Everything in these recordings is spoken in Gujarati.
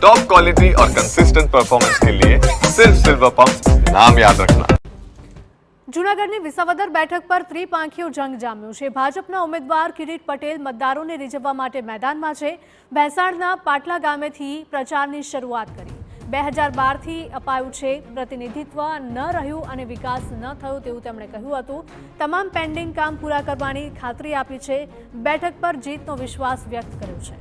टॉप क्वालिटी और कंसिस्टेंट परफॉर्मेंस के लिए सिर्फ सिल्वर पंप नाम याद रखना। જૂનાગઢની વિસાવદર બેઠક પર ત્રિપાંખીયો જંગ જામ્યો છે। ભાજપના ઉમેદવાર કિરીટ પટેલ મતદારોને રીઝવવા માટે મેદાનમાં છે। ભેંસાણના પાટલા ગામેથી પ્રચારની શરૂઆત કરી। 2012થી અપાયું છે પ્રતિનિધિત્વ ન રહ્યું અને વિકાસ ન થયો તેવું તેમણે કહ્યું હતું। તમામ પેન્ડિંગ કામ પૂરા કરવાની ખાતરી આપી છે। બેઠક પર જીતનો વિશ્વાસ વ્યક્ત કર્યો છે।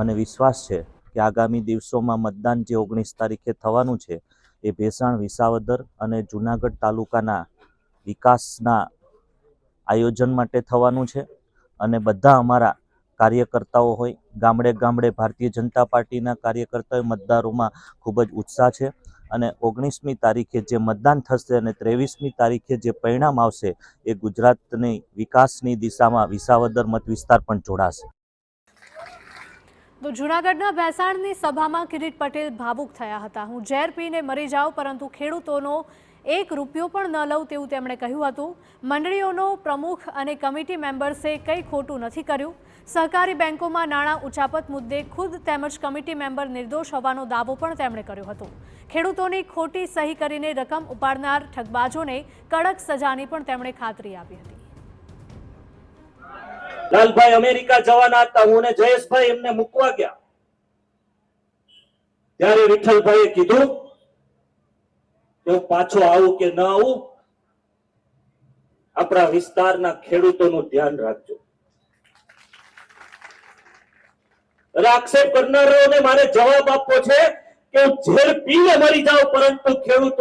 મને વિશ્વાસ છે કે આગામી દિવસોમાં મતદાન જે 19 તારીખે થવાનું છે એ ભેંસાણ, વિસાવદર અને જૂનાગઢ તાલુકાના વિકાસના આયોજન માટે થવાનું છે અને બધા અમારા કાર્યકર્તાઓ હોય, ગામડે ગામડે ભારતીય જનતા પાર્ટીના કાર્યકર્તાઓ, મતદારોમાં ખૂબ જ ઉત્સાહ છે અને 19મી તારીખે જે મતદાન થશે અને 23મી તારીખે જે પરિણામ આવશે એ ગુજરાતની વિકાસની દિશામાં વિસાવદર મત વિસ્તાર પણ જોડાશે। તો જૂનાગઢના ભેંસાણની સભામાં કિરીટ પટેલ ભાવુક થયા હતા। હું ઝેર પીને મરી જાઉં પરંતુ ખેડૂતોનો 1 રૂપિયો પણ ન લઉં તેવું તેમણે કહ્યું હતું। મંડળીઓનો પ્રમુખ અને કમિટી મેમ્બર્સે કંઈ ખોટું નથી કર્યું। સહકારી બેંકોમાં નાણાં ઉચાપત મુદ્દે ખુદ તેમજ કમિટી મેમ્બર નિર્દોષ હોવાનો દાવો પણ તેમણે કર્યો હતો। ખેડૂતોની ખોટી સહી કરીને રકમ ઉપાડનાર ઠગબાજોને કડક સજાની પણ તેમણે ખાતરી આપી હતી। લાલભાઈ અમેરિકા જવાના હતા, હું અને જયેશભાઈ એમને મૂકવા ગયા ત્યારે વિઠ્ઠલભાઈએ કીધું કે પાછો આવું કે ન આવું, આપણા વિસ્તારના ખેડૂતોનું ધ્યાન રાખજો। અને આક્ષેપ કરનારાઓને મારે જવાબ આપવો છે કે ઝેર પીને મરી જાવ પરંતુ ખેડૂતો